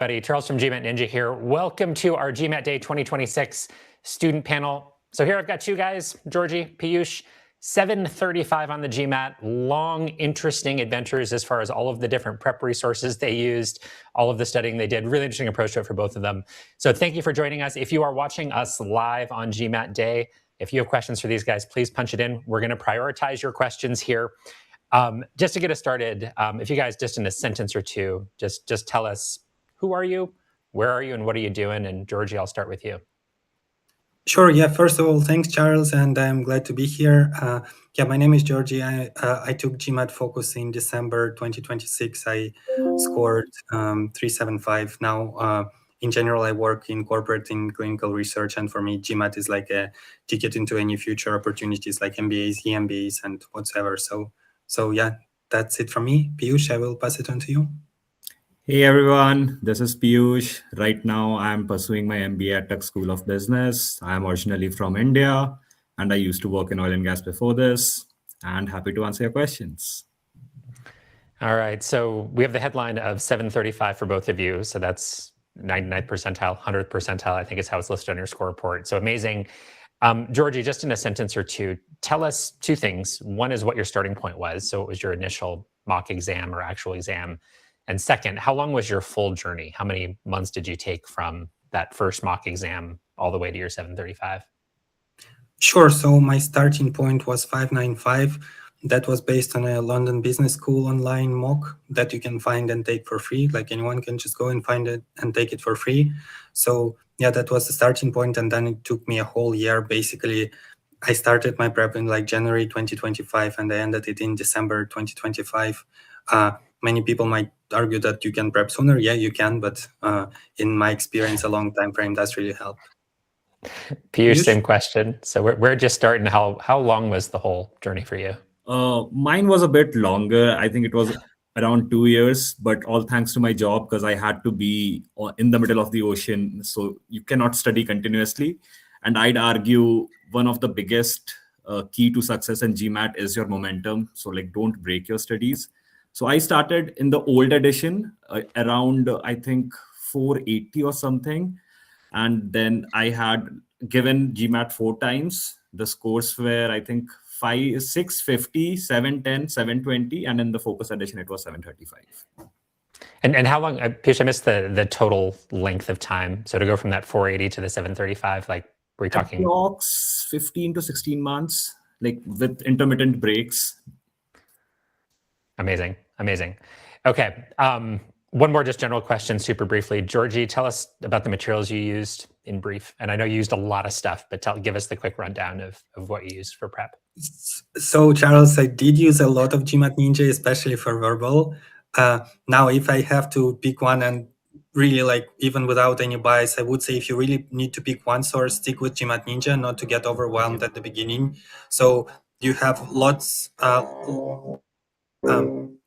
Buddy, Charles from GMAT Ninja here. Welcome to our GMAT Day 2026 student panel. So here I've got two guys, Georgie, Piyush, 735 on the GMAT, long, interesting adventures as far as all of the different prep resources they used, all of the studying they did. Really interesting approach to it for both of them. So thank you for joining us. If you are watching us live on GMAT Day, if you have questions for these guys, please punch it in. We're going to prioritize your questions here. Just to get us started, if you guys just in a sentence or two, just tell us, who are you, where are you, and what are you doing? And Georgie, I'll start with you. Sure. Yeah. First of all, thanks, Charles, and I'm glad to be here. My name is Georgie. I took GMAT Focus in December 2026. I scored 375. Now, in general, I work in corporate in clinical research, and for me, GMAT is like a ticket into any future opportunities like MBAs, EMBAs, and whatsoever. So yeah, that's it from me. Piyush, I will pass it on to you. Hey everyone, this is Piyush. Right now, I'm pursuing my MBA at Tech School of Business. I'm originally from India, and I used to work in oil and gas before this, and happy to answer your questions. All right, so we have the headline of 735 for both of you. So that's 99th percentile, 100th percentile, I think is how it's listed on your score report. So amazing. Georgie, just in a sentence or two, tell us two things. One is what your starting point was. So it was your initial mock exam or actual exam. And second, how long was your full journey? How many months did you take from that first mock exam all the way to your 735? Sure. So my starting point was 595. That was based on a London Business School online mock that you can find and take for free. Like anyone can just go and find it and take it for free. So yeah, that was the starting point. And then it took me a whole year. Basically, I started my prep in like January 2025 and I ended it in December 2025. Many people might argue that you can prep sooner. Yeah, you can, but in my experience, a long time frame does really help. Piyush, same question. So where'd you start and how long was the whole journey for you? Mine was a bit longer. I think it was around 2 years, but all thanks to my job because I had to be in the middle of the ocean. So you cannot study continuously. And I'd argue one of the biggest key to success in GMAT is your momentum. So like don't break your studies. So I started in the old edition around, I think, 480 or something. And then I had given GMAT 4 times. The scores were, I think, 650, 710, 720. And in the Focus edition, it was 735. And how long, Piyush, I missed the total length of time. So to go from that 480 to the 735, like were you talking? Approx 15 to 16 months, like with intermittent breaks. Amazing, amazing. Okay, one more just general question, super briefly. Georgie, tell us about the materials you used in brief. And I know you used a lot of stuff, but give us the quick rundown of what you used for prep. So Charles, I did use a lot of GMAT Ninja, especially for verbal. Now, if I have to pick one and really like, even without any bias, I would say if you really need to pick one source, stick with GMAT Ninja, not to get overwhelmed at the beginning. So you have lots,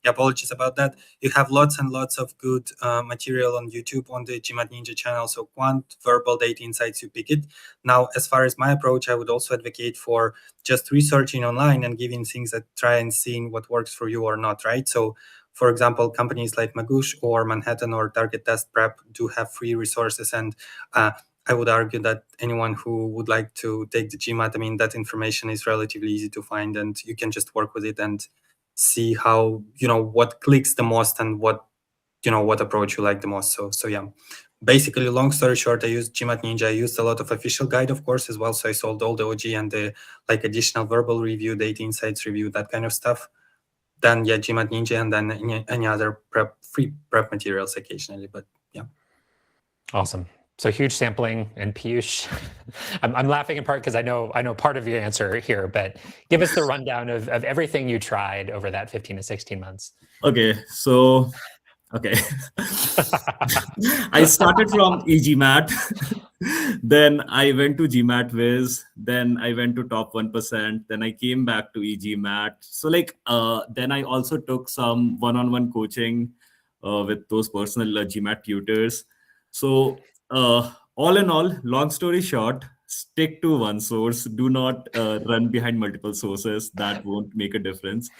apologies about that. You have lots and lots of good material on YouTube on the GMAT Ninja channel. So quant, verbal, data insights, you pick it. Now, as far as my approach, I would also advocate for just researching online and giving things that try and seeing what works for you or not, right? So for example, companies like Magoosh or Manhattan or Target Test Prep do have free resources. And I would argue that anyone who would like to take the GMAT, I mean, that information is relatively easy to find and you can just work with it and see how, what clicks the most and what approach you like the most. So yeah, basically, long story short, I used GMAT Ninja. I used a lot of official guide, of course, as well. So I sold all the OG and the like additional verbal review, data insights review, that kind of stuff. Then yeah, GMAT Ninja, and then any other free prep materials occasionally. But yeah. Awesome. So huge sampling, and Piyush, I'm laughing in part because I know part of your answer here, but give us the rundown of everything you tried over that 15 to 16 months. Okay. I started from eGMAT, then I went to GMAT Viz, then I went to top 1%, then I came back to eGMAT. So then I also took some one-on-one coaching with those personal GMAT tutors. So all in all, long story short, stick to one source. Do not run behind multiple sources. That won't make a difference.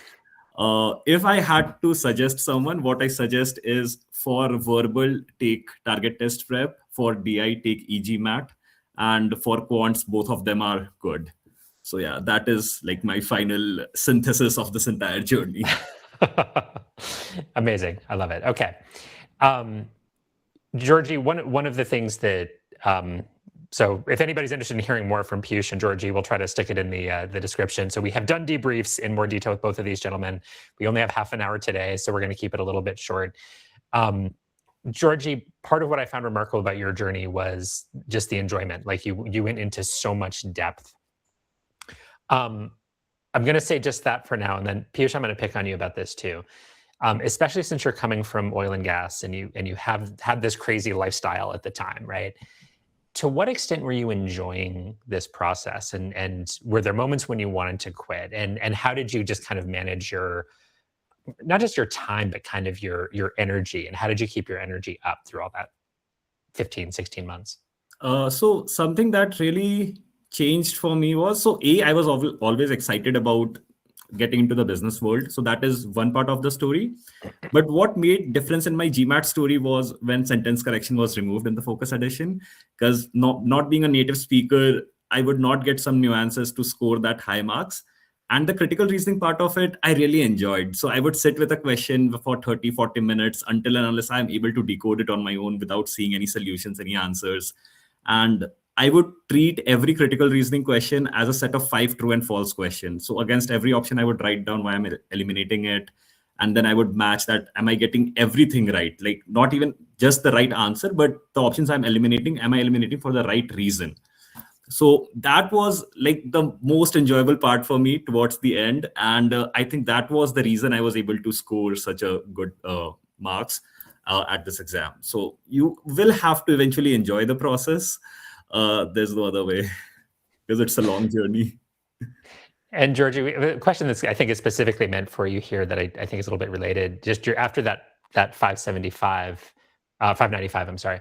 If I had to suggest someone, what I suggest is for verbal, take target test prep. For DI, take GMAT. And for quants, both of them are good. So yeah, that is like my final synthesis of this entire journey. Amazing. I love it. Okay. Georgie, one of the things that so if anybody's interested in hearing more from Piyush and Georgie, we'll try to stick it in the description. So we have done debriefs in more detail with both of these gentlemen. We only have half an hour today, so we're going to keep it a little bit short. Georgie, part of what I found remarkable about your journey was just the enjoyment. Like you went into so much depth. I'm going to say just that for now, and then Piyush, I'm going to pick on you about this too. Especially since you're coming from oil and gas and you have had this crazy lifestyle at the time, right? To what extent were you enjoying this process, and were there moments when you wanted to quit, and how did you just kind of manage your, not just your time, but kind of your energy, and how did you keep your energy up through all that 15, 16 months? So something that really changed for me was, so I was always excited about getting into the business world. So that is one part of the story. But what made difference in my GMAT story was when sentence correction was removed in the focus edition, because not being a native speaker, I would not get some nuances to score that high marks. And the critical reasoning part of it, I really enjoyed. So I would sit with a question for 30, 40 minutes until and unless I'm able to decode it on my own without seeing any solutions, any answers. And I would treat every critical reasoning question as a set of 5 true and false questions. So against every option, I would write down why I'm eliminating it. And then I would match that. Am I getting everything right? Like not even just the right answer, but the options I'm eliminating, am I eliminating for the right reason? So that was like the most enjoyable part for me towards the end. And I think that was the reason I was able to score such a good marks at this exam. So you will have to eventually enjoy the process. There's no other way because it's a long journey. And Georgie, a question that I think is specifically meant for you here that I think is a little bit related. Just after that 575, 595, I'm sorry.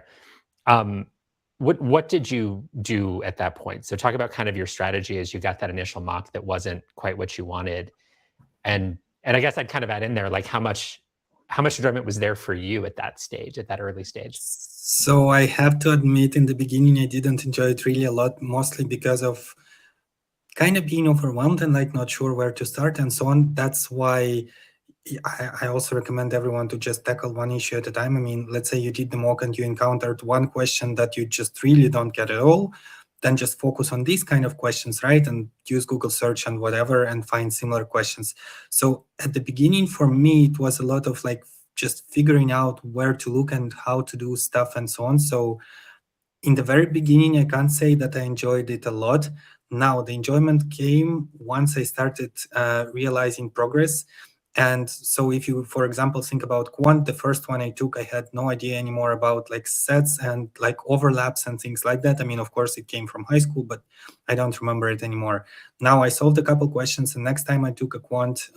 What did you do at that point? So talk about kind of your strategy as you got that initial mock that wasn't quite what you wanted. And I guess I'd kind of add in there, like how much enjoyment was there for you at that stage, at that early stage? So I have to admit, in the beginning, I didn't enjoy it really a lot, mostly because of kind of being overwhelmed and like not sure where to start and so on. That's why I also recommend everyone to just tackle one issue at a time. I mean, let's say you did the mock and you encountered one question that you just really don't get at all, then just focus on these kind of questions, right? And use Google search and whatever and find similar questions. So at the beginning, for me, it was a lot of like just figuring out where to look and how to do stuff and so on. So in the very beginning, I can't say that I enjoyed it a lot. Now, the enjoyment came once I started realizing progress. And so if you, for example, think about quant, the first one I took, I had no idea anymore about like sets and like overlaps and things like that. I mean, of course, it came from high school, but I don't remember it anymore. Now I solved a couple questions, and next time I took a quant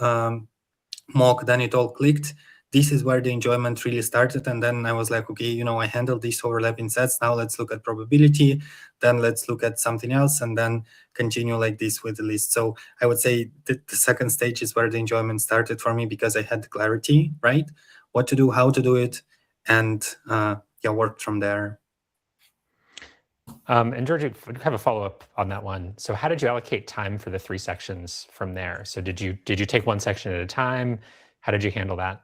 mock, then it all clicked. This is where the enjoyment really started. And then I was like, okay, I handled these overlapping sets. Now let's look at probability. Then let's look at something else and then continue like this with the list. So I would say that the second stage is where the enjoyment started for me, because I had the clarity, right? What to do, how to do it, and worked from there. And Georgie, have a follow-up on that one. So how did you allocate time for the 3 sections from there? So did you take one section at a time? How did you handle that?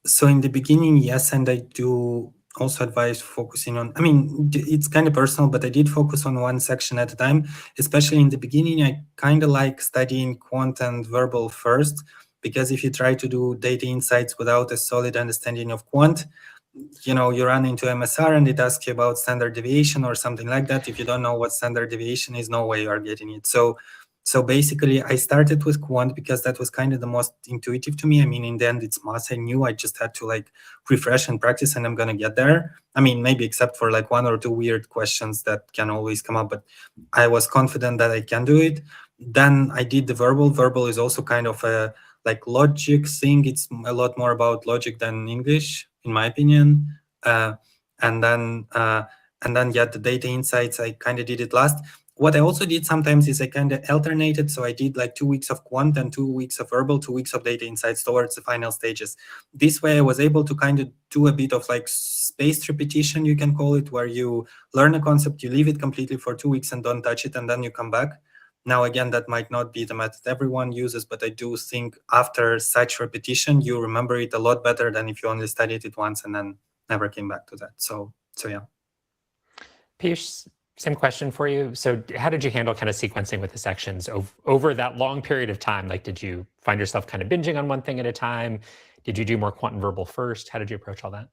So in the beginning, yes, and I do also advise focusing on, I mean, it's kind of personal, but I did focus on one section at a time. Especially in the beginning, I kind of like studying quant and verbal first, because if you try to do data insights without a solid understanding of quant, you run into MSR and it asks you about standard deviation or something like that. If you don't know what standard deviation is, no way you are getting it. So basically, I started with quant because that was kind of the most intuitive to me. I mean, in the end, it's math. I knew I just had to like refresh and practice, and I'm going to get there. I mean, maybe except for like 1 or 2 weird questions that can always come up, but I was confident that I can do it. Then I did the verbal. Verbal is also kind of a like logic thing. It's a lot more about logic than English, in my opinion. And then the data insights, I kind of did it last. What I also did sometimes is I kind of alternated. So I did like 2 weeks of quant and 2 weeks of verbal, 2 weeks of data insights towards the final stages. This way I was able to kind of do a bit of like spaced repetition, you can call it, where you learn a concept, you leave it completely for 2 weeks and don't touch it, and then you come back. Now, again, that might not be the method everyone uses, but I do think after such repetition, you remember it a lot better than if you only studied it once and then never came back to that. So yeah. Piyush, same question for you. So how did you handle kind of sequencing with the sections over that long period of time? Like, did you find yourself kind of binging on one thing at a time? Did you do more quant and verbal first? How did you approach all that?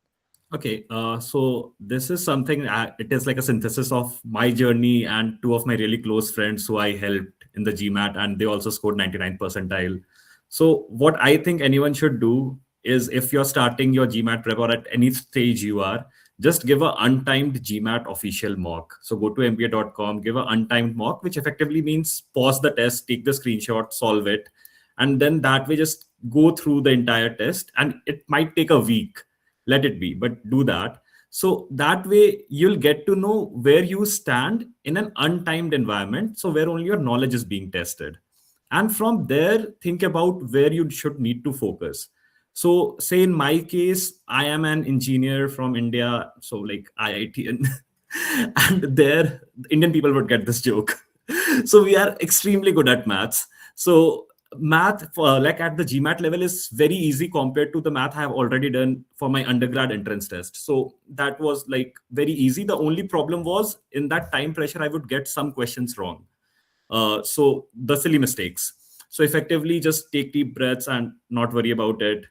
Okay, so this is something, it is like a synthesis of my journey and two of my really close friends who I helped in the GMAT, and they also scored 99 percentile. So what I think anyone should do is, if you're starting your GMAT prep or at any stage you are, just give a untimed GMAT official mock. So go to mba.com, give a untimed mock, which effectively means pause the test, take the screenshot, solve it, and then that way just go through the entire test. And it might take a week, let it be, but do that. So that way you'll get to know where you stand in an untimed environment, so where only your knowledge is being tested. And from there, think about where you should need to focus. So say in my case, I am an engineer from India, so like IIT, and there Indian people would get this joke. So we are extremely good at maths. So math for, like at the GMAT level, is very easy compared to the math I have already done for my undergrad entrance test. So that was like very easy. The only problem was in that time pressure, I would get some questions wrong. So the silly mistakes. So effectively just take deep breaths and not worry about it.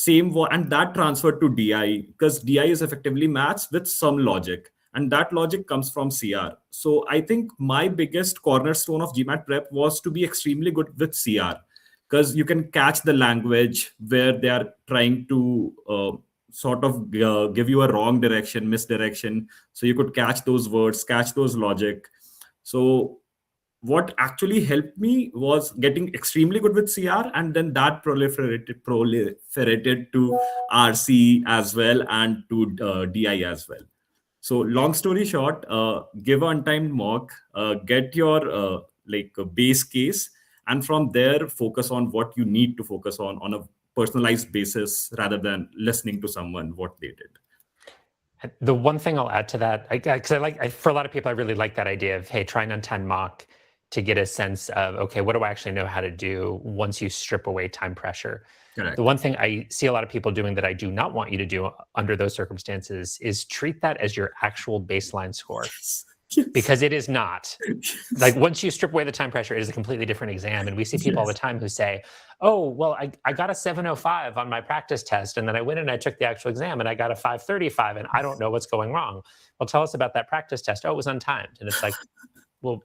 And that transferred to DI, because DI is effectively maths with some logic. And that logic comes from CR. So I think my biggest cornerstone of GMAT prep was to be extremely good with CR, because you can catch the language where they are trying to sort of give you a wrong direction, misdirection. So you could catch those words, catch those logic. So what actually helped me was getting extremely good with CR, and then that proliferated to RC as well and to DI as well. So long story short, give an untimed mock, get your base case, and from there focus on what you need to focus on a personalized basis rather than listening to someone what they did. The one thing I'll add to that, because for a lot of people, I really like that idea of, hey, try an untimed mock to get a sense of, okay, what do I actually know how to do once you strip away time pressure? Correct. The one thing I see a lot of people doing that I do not want you to do under those circumstances is treat that as your actual baseline score. Yes. Because it is not. Like, once you strip away the time pressure, it is a completely different exam. And we see people all the time who say, oh, well, I got a 705 on my practice test, and then I went and I took the actual exam and I got a 535, and I don't know what's going wrong. Well, tell us about that practice test. Oh, it was untimed. And it's like, well,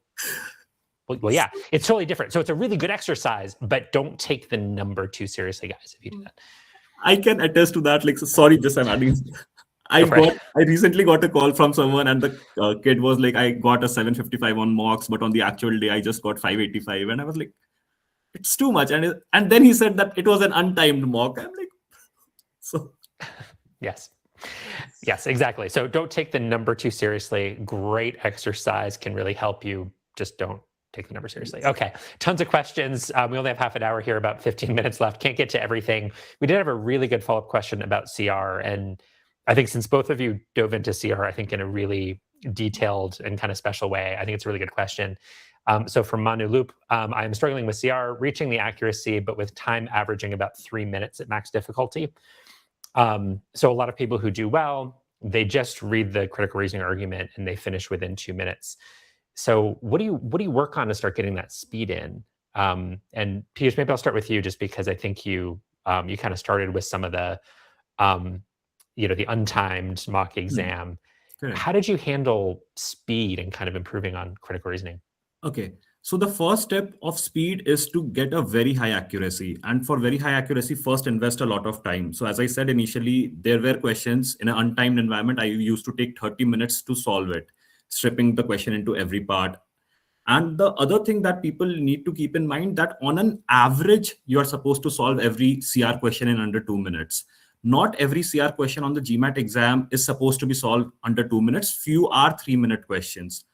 yeah, it's totally different. So it's a really good exercise, but don't take the number too seriously, guys, if you do that. I can attest to that. Like, sorry, just I'm adding. I recently got a call from someone, and the kid was like, I got a 755 on mocks, but on the actual day, I just got 585. And I was like, it's too much. And then he said that it was an untimed mock. I'm like, so. Yes, exactly. So don't take the number too seriously. Great exercise can really help you. Just don't take the number seriously. Okay, tons of questions. We only have half an hour here, about 15 minutes left. Can't get to everything. We did have a really good follow-up question about CR. And I think since both of you dove into CR, I think in a really detailed and kind of special way, I think it's a really good question. So from Manu Loop, I'm struggling with CR, reaching the accuracy, but with time averaging about 3 minutes at max difficulty. So a lot of people who do well, they just read the critical reasoning argument and they finish within 2 minutes. So what do you work on to start getting that speed in? And Piyush, maybe I'll start with you, just because I think you kind of started with some of the the untimed mock exam. How did you handle speed and kind of improving on critical reasoning? Okay, so the first step of speed is to get a very high accuracy. And for very high accuracy, first invest a lot of time. So as I said initially, there were questions in an untimed environment. I used to take 30 minutes to solve it, stripping the question into every part. And the other thing that people need to keep in mind, that on an average, you're supposed to solve every CR question in under 2 minutes. Not every CR question on the GMAT exam is supposed to be solved under 2 minutes. Few are 3-minute questions.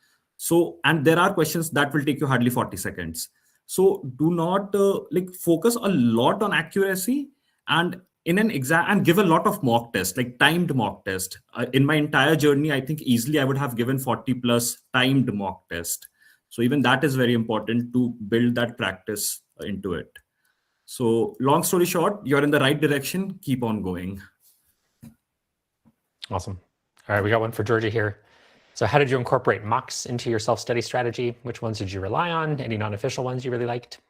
So, and there are questions that will take you hardly 40 seconds. So do not focus a lot on accuracy, and in an exam, and give a lot of mock test, like timed mock test. In my entire journey, I think easily I would have given 40 plus timed mock test. So even that is very important to build that practice into it. So long story short, you're in the right direction. Keep on going. Awesome. All right, we got one for Georgia here. So how did you incorporate mocks into your self-study strategy? Which ones did you rely on? Any non-official ones you really liked?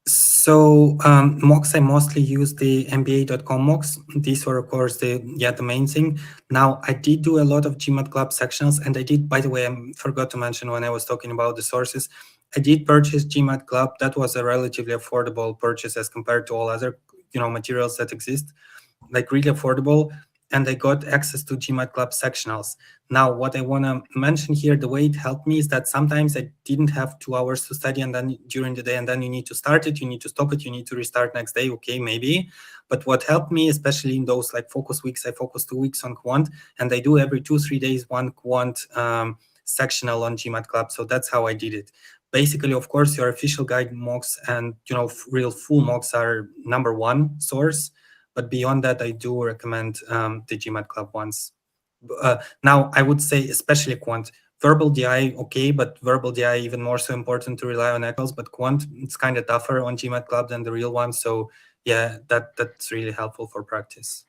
So mocks, I mostly use the MBA.com mocks. These were, of course, the main thing. Now, I did do a lot of GMAT Club sectionals, and I did, by the way, I forgot to mention when I was talking about the sources, I did purchase GMAT Club. That was a relatively affordable purchase as compared to all other materials that exist, like really affordable. And I got access to GMAT Club sectionals. Now, what I want to mention here, the way it helped me is that sometimes I didn't have 2 hours to study and then during the day, and then you need to start it, you need to stop it, you need to restart next day. Okay, maybe. But what helped me, especially in those like focus weeks, I focus 2 weeks on quant, and I do every 2-3 days one quant sectional on GMAT Club. So that's how I did it. Basically, of course, your official guide mocks and real full mocks are number one source. But beyond that, I do recommend the GMAT Club ones. Now, I would say, especially quant, verbal DI, okay, but verbal DI even more so important to rely on echoes. But quant, it's kind of tougher on GMAT Club than the real one. So yeah, that's really helpful for practice.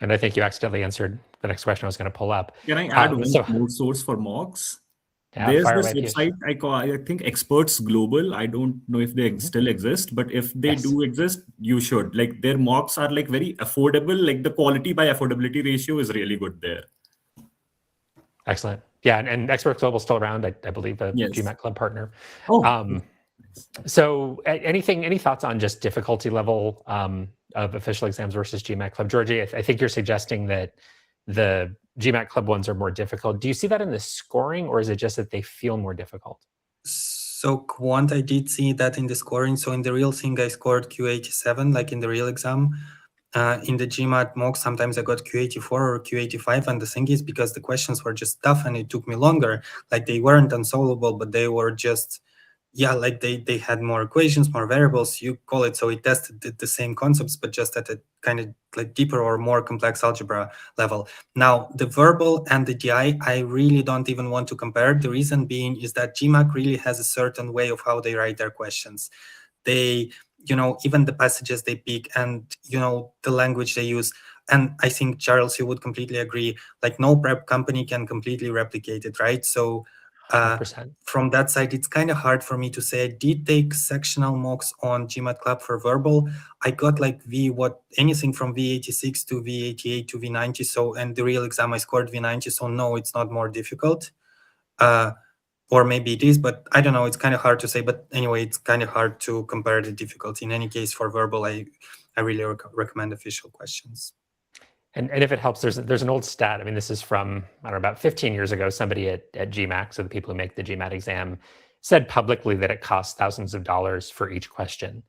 And I think you accidentally answered the next question I was going to pull up. Can I add one more source for mocks? Yeah, there's this website I think Experts Global. I don't know if they still exist, but if they do exist, you should. Like their mocks are like very affordable. Like the quality by affordability ratio is really good there. Excellent. Yeah, and Experts Global is still around, I believe, a GMAT Club partner. Oh. So any thoughts on just difficulty level of official exams versus GMAT Club? Georgie, I think you're suggesting that the GMAT Club ones are more difficult. Do you see that in the scoring, or is it just that they feel more difficult? So quant, I did see that in the scoring. So in the real thing, I scored Q87, like in the real exam. In the GMAT mock, sometimes I got Q84 or Q85. And the thing is, because the questions were just tough and it took me longer, like they weren't unsolvable, but they were just, like they had more equations, more variables, you call it. So it tested the same concepts, but just at a kind of like deeper or more complex algebra level. Now, the verbal and the DI, I really don't even want to compare. The reason being is that GMAT really has a certain way of how they write their questions. They, even the passages they pick and, the language they use. And I think, Charles, you would completely agree, like no prep company can completely replicate it, right? So from that side, it's kind of hard for me to say. I did take sectional mocks on GMAT Club for verbal. I got like anything from V86 to V88 to V90. So, and the real exam, I scored V90. So no, it's not more difficult. Or maybe it is, but I don't know. It's kind of hard to say. But anyway, it's kind of hard to compare the difficulty. In any case, for verbal, I really recommend official questions. And if it helps, there's an old stat. I mean, this is from, I don't know, about 15 years ago. Somebody at GMAT, so the people who make the GMAT exam, said publicly that it costs thousands of dollars for each question.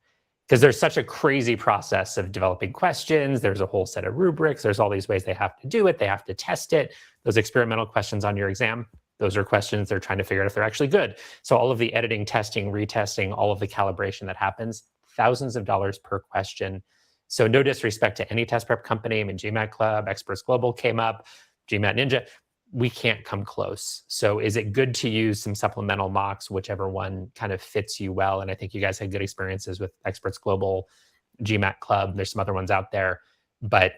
Because there's such a crazy process of developing questions. There's a whole set of rubrics. There's all these ways they have to do it. They have to test it. Those experimental questions on your exam, those are questions they're trying to figure out if they're actually good. So all of the editing, testing, retesting, all of the calibration that happens, thousands of dollars per question. So no disrespect to any test prep company. I mean, GMAT Club, Experts Global came up, GMAT Ninja. We can't come close. So is it good to use some supplemental mocks, whichever one kind of fits you well? And I think you guys had good experiences with Experts Global, GMAT Club. There's some other ones out there, but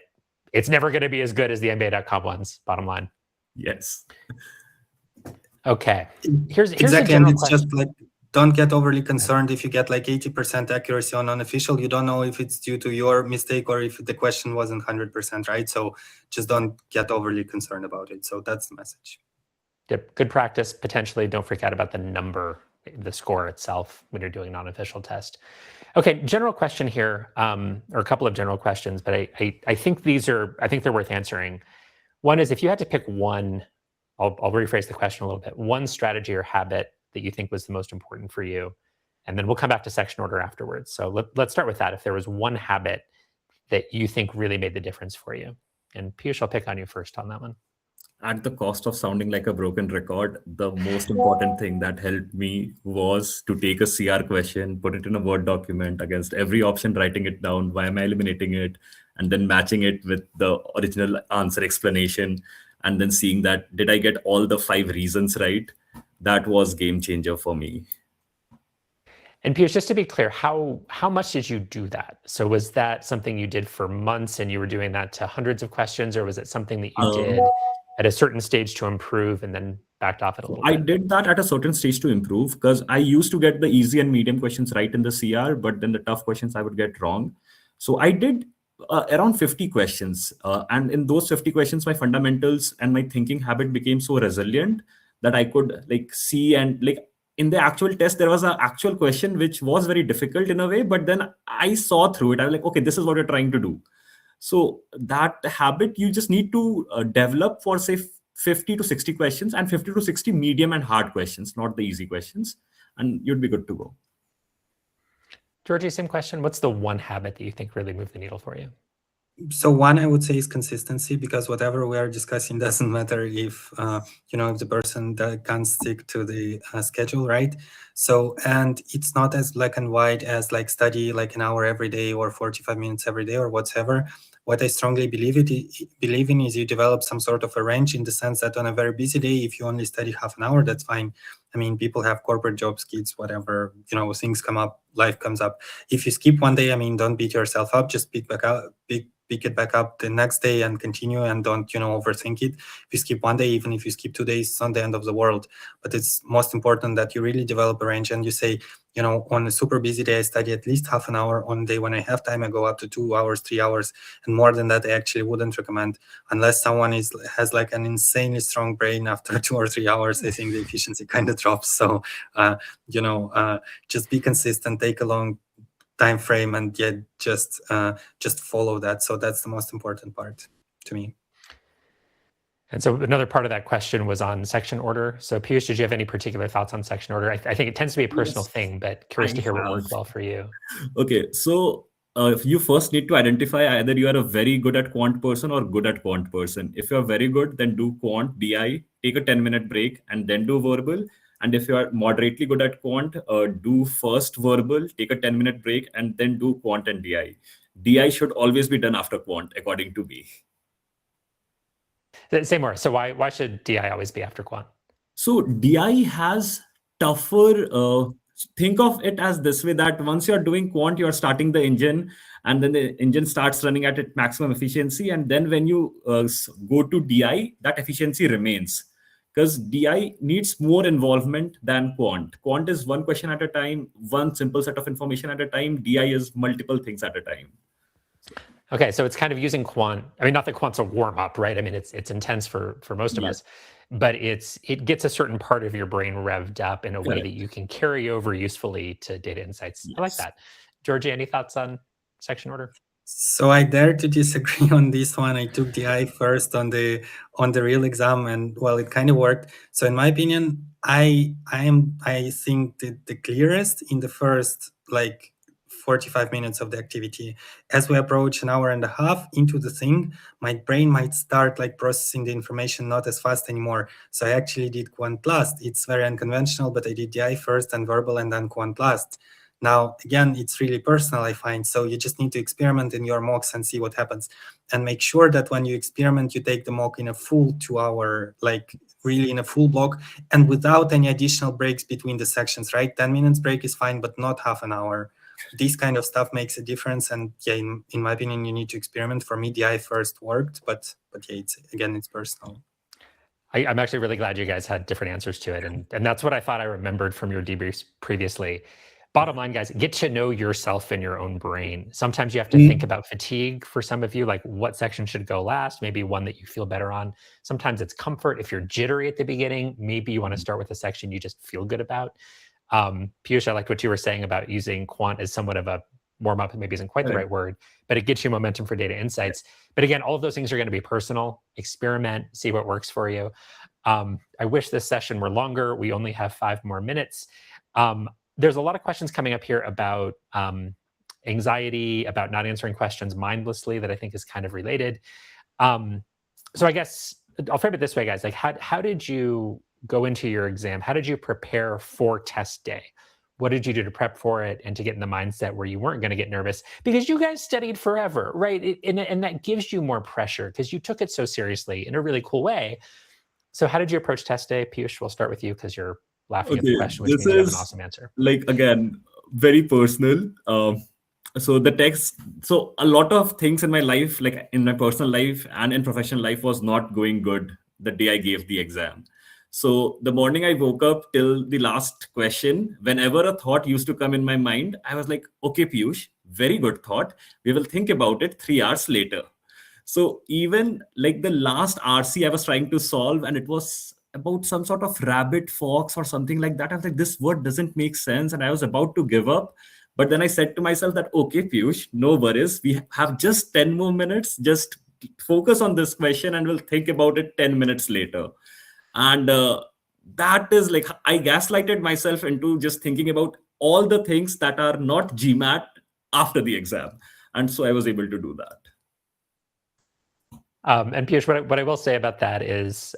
it's never going to be as good as the MBA.com ones, bottom line. Yes. Okay. Here's exactly, and it's just like, don't get overly concerned if you get like 80% accuracy on unofficial. You don't know if it's due to your mistake or if the question wasn't 100%, right? So just don't get overly concerned about it. So that's the message. Yep. Good practice. Potentially don't freak out about the number, the score itself when you're doing an unofficial test. Okay, general question here, or a couple of general questions, but I think they're worth answering. One is, if you had to pick one, I'll rephrase the question a little bit, one strategy or habit that you think was the most important for you, and then we'll come back to section order afterwards. So let's start with that. If there was one habit that you think really made the difference for you, and Piyush, I'll pick on you first on that one. at the cost of sounding like a broken record, the most important thing that helped me was to take a CR question, put it in a Word document against every option, writing it down, why am I eliminating it, and then matching it with the original answer explanation, and then seeing that, did I get all the 5 reasons right? That was game changer for me. And Piyush, just to be clear, how much did you do that? So was that something you did for months and you were doing that to hundreds of questions, or was it something that you did at a certain stage to improve and then backed off it a little I bit? did that at a certain stage to improve, because I used to get the easy and medium questions right in the CR, but then the tough questions I would get wrong. So I did around 50 questions. And in those 50 questions, my fundamentals and my thinking habit became so resilient that I could like see, and like in the actual test, there was an actual question which was very difficult in a way, but then I saw through it. I was like, okay, this is what you're trying to do. So that habit you just need to develop for, say, 50 to 60 questions, and 50 to 60 medium and hard questions, not the easy questions, and you'd be good to go. Georgie, same question. What's the one habit that you think really moved the needle for you? So one, I would say, is consistency, because whatever we are discussing doesn't matter if if the person that can't stick to the schedule, right? So, and it's not as black and white as like study like an hour every day or 45 minutes every day or whatever. What I strongly believe in is you develop some sort of a range, in the sense that on a very busy day, if you only study half an hour, that's fine. I mean, people have corporate jobs, kids, whatever, things come up, life comes up. If you skip one day, I mean, don't beat yourself up, just pick it back up the next day and continue, and don't overthink it. If you skip one day, even if you skip 2 days, it's not the end of the world. But it's most important that you really develop a range, and you say, on a super busy day, I study at least half an hour. On a day when I have time, I go up to 2 hours, 3 hours, and more than that I actually wouldn't recommend, unless someone has like an insanely strong brain. After 2 or 3 hours, I think the efficiency kind of drops. So just be consistent, take a long time frame, and yet just follow that. So that's the most important part to me. And so another part of that question was on section order. So Piyush, did you have any particular thoughts on section order? I think it tends to be a personal thing, but curious to hear what worked well for you. Okay, so you first need to identify either you are a very good at quant person or good at quant person. If you're very good, then do quant, DI, take a 10-minute break, and then do verbal. And if you are moderately good at quant, do first verbal, take a 10-minute break, and then do quant and DI. DI should always be done after quant, according to me. Say more. So why should DI always be after quant? So DI has tougher, think of it as this way, that once you're doing quant, you're starting the engine, and then the engine starts running at its maximum efficiency. And then when you go to DI, that efficiency remains, because DI needs more involvement than quant. Quant is one question at a time, one simple set of information at a time. DI is multiple things at a time. Okay, so it's kind of using quant. I mean, not that quant's a warm up, right? I mean, it's intense for most of us, but it gets a certain part of your brain revved up in a way that you can carry over usefully to data insights. I like that. Georgie, any thoughts on section order? So I dare to disagree on this one. I took DI first on the real exam, and well, it kind of worked. So in my opinion, I think the clearest in the first 45 minutes of the activity. As we approach an hour and a half into the thing, my brain might start processing the information not as fast anymore. So I actually did quant last. It's very unconventional, but I did DI first and verbal and then quant last. Now, again, it's really personal, I find. So you just need to experiment in your mocks and see what happens. And make sure that when you experiment, you take the mock in a full 2 hour, really in a full block, and without any additional breaks between the sections, right? 10 minutes break is fine, but not half an hour. This kind of stuff makes a difference. And yeah, in my opinion, you need to experiment. For me, DI first worked, but yeah, it's personal. I'm actually really glad you guys had different answers to it. And that's what I thought I remembered from your debriefs previously. Bottom line, guys, get to know yourself in your own brain. Sometimes you have to think about fatigue for some of you, like what section should go last, maybe one that you feel better on. Sometimes it's comfort. If you're jittery at the beginning, maybe you want to start with a section you just feel good about. Piyush, I liked what you were saying about using quant as somewhat of a warm-up, maybe isn't quite the right word, but it gets you momentum for data insights. But again, all of those things are going to be personal. Experiment, see what works for you. I wish this session were longer. We only have 5 more minutes. There's a lot of questions coming up here about anxiety, about not answering questions mindlessly, that I think is kind of related. So I guess I'll frame it this way, guys. Like, how did you go into your exam? How did you prepare for test day? What did you do to prep for it and to get in the mindset where you weren't going to get nervous? Because you guys studied forever, right? And that gives you more pressure because you took it so seriously in a really cool way. So how did you approach test day? Piyush, we'll start with you because you're laughing at the question, which this means you have an is awesome answer. like, again, very personal. So the text, so a lot of things in my life, like in my personal life and in professional life, was not going good the day I gave the exam. So the morning I woke up till the last question, whenever a thought used to come in my mind, I was like, okay, Piyush, very good thought. We will think about it 3 hours later. So even like the last RC I was trying to solve, and it was about some sort of rabbit fox or something like that. I was like, this word doesn't make sense. And I was about to give up. But then I said to myself that, okay, Piyush, no worries. We have just 10 more minutes. Just focus on this question and we'll think about it 10 minutes later. And that is like, I gaslighted myself into just thinking about all the things that are not GMAT after the exam. And so I was able to do that. And Piyush, what I will say about that is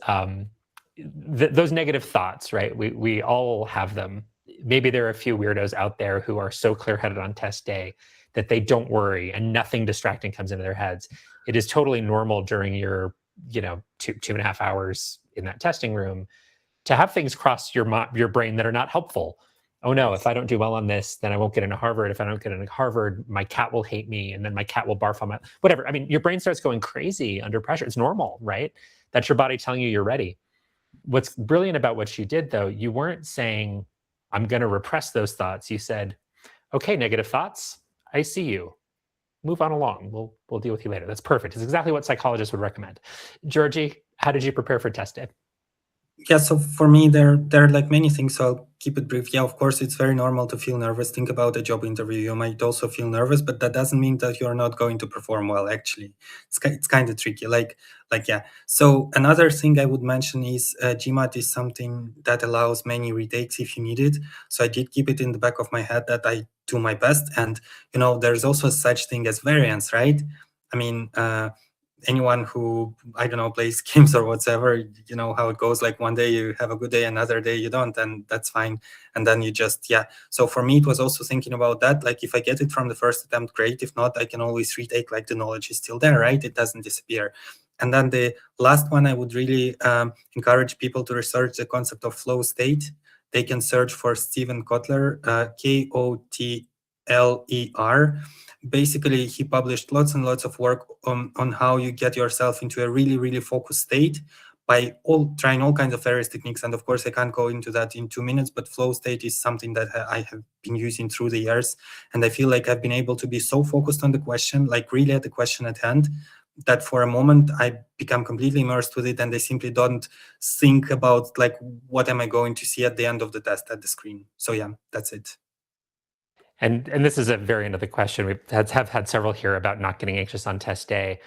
those negative thoughts, right? We all have them. Maybe there are a few weirdos out there who are so clear-headed on test day that they don't worry and nothing distracting comes into their heads. It is totally normal during your, 2.5 hours in that testing room to have things cross your brain that are not helpful. Oh no, if I don't do well on this, then I won't get into Harvard. If I don't get into Harvard, my cat will hate me, and then my cat will barf on my, whatever. I mean, your brain starts going crazy under pressure. It's normal, right? That's your body telling you you're ready. What's brilliant about what you did, though, you weren't saying, I'm going to repress those thoughts. You said, okay, negative thoughts, I see you. Move on along. We'll deal with you later. That's perfect. It's exactly what psychologists would recommend. Georgie, how did you prepare for test day? Yeah, so for me, there are like many things, so I'll keep it brief. Yeah, of course, it's very normal to feel nervous. Think about a job interview. You might also feel nervous, but that doesn't mean that you're not going to perform well, actually. It's kind of tricky. Yeah. So another thing I would mention is GMAT is something that allows many retakes if you need it. So I did keep it in the back of my head that I do my best. And, there's also such thing as variance, right? I mean, anyone who, I don't know, plays games or whatever, you know how it goes. Like one day you have a good day, another day you don't, and that's fine. And then you just, yeah. So for me, it was also thinking about that. Like if I get it from the first attempt, great. If not, I can always retake, like the knowledge is still there, right? It doesn't disappear. And then the last one, I would really encourage people to research the concept of flow state. They can search for Steven Kotler, Kotler. Basically, he published lots and lots of work on how you get yourself into a really, really focused state by trying all kinds of various techniques. And of course, I can't go into that in 2 minutes, but flow state is something that I have been using through the years. And I feel like I've been able to be so focused on the question, like really at the question at hand, that for a moment I become completely immersed with it, and I simply don't think about like, what am I going to see at the end of the test at the screen. So yeah, that's it. And this is a variant of the question. We have had several here about not getting anxious on test day.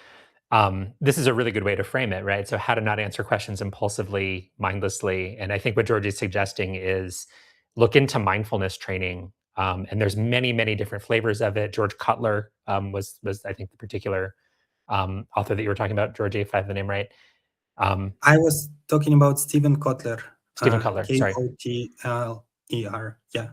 This is a really good way to frame it, right? So how to not answer questions impulsively, mindlessly. And I think what Georgie's suggesting is look into mindfulness training. And there's many, many different flavors of it. George Kotler was I think the particular author that you were talking about, Georgie, if I have the name right. I was talking about Steven Kotler. Steven Kotler, sorry. Kotler, yeah.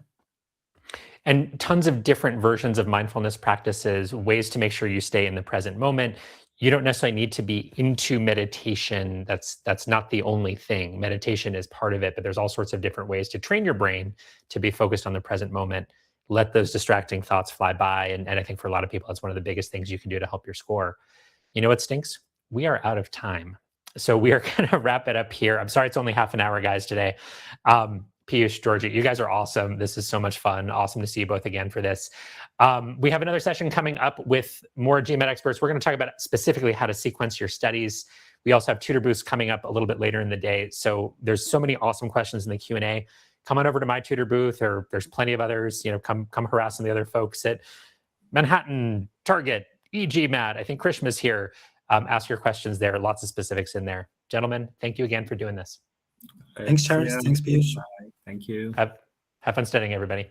And tons of different versions of mindfulness practices, ways to make sure you stay in the present moment. You don't necessarily need to be into meditation. That's not the only thing. Meditation is part of it, but there's all sorts of different ways to train your brain to be focused on the present moment. Let those distracting thoughts fly by. And I think for a lot of people, that's one of the biggest things you can do to help your score. You know what stinks? We are out of time. So we are going to wrap it up here. I'm sorry it's only half an hour, guys, today. Piyush, Georgie, you guys are awesome. This is so much fun. Awesome to see you both again for this. We have another session coming up with more GMAT experts. We're going to talk about specifically how to sequence your studies. We also have tutor booths coming up a little bit later in the day. So there's so many awesome questions in the Q&A. Come on over to my tutor booth, or there's plenty of others. Come harass some of the other folks at Manhattan, Target, eGMAT. I think Krishma's here. Ask your questions there. Lots of specifics in there. Gentlemen, thank you again for doing this. Thanks, Charles. Yeah. Thanks, Piyush. Bye. Thank you. Have fun studying, everybody.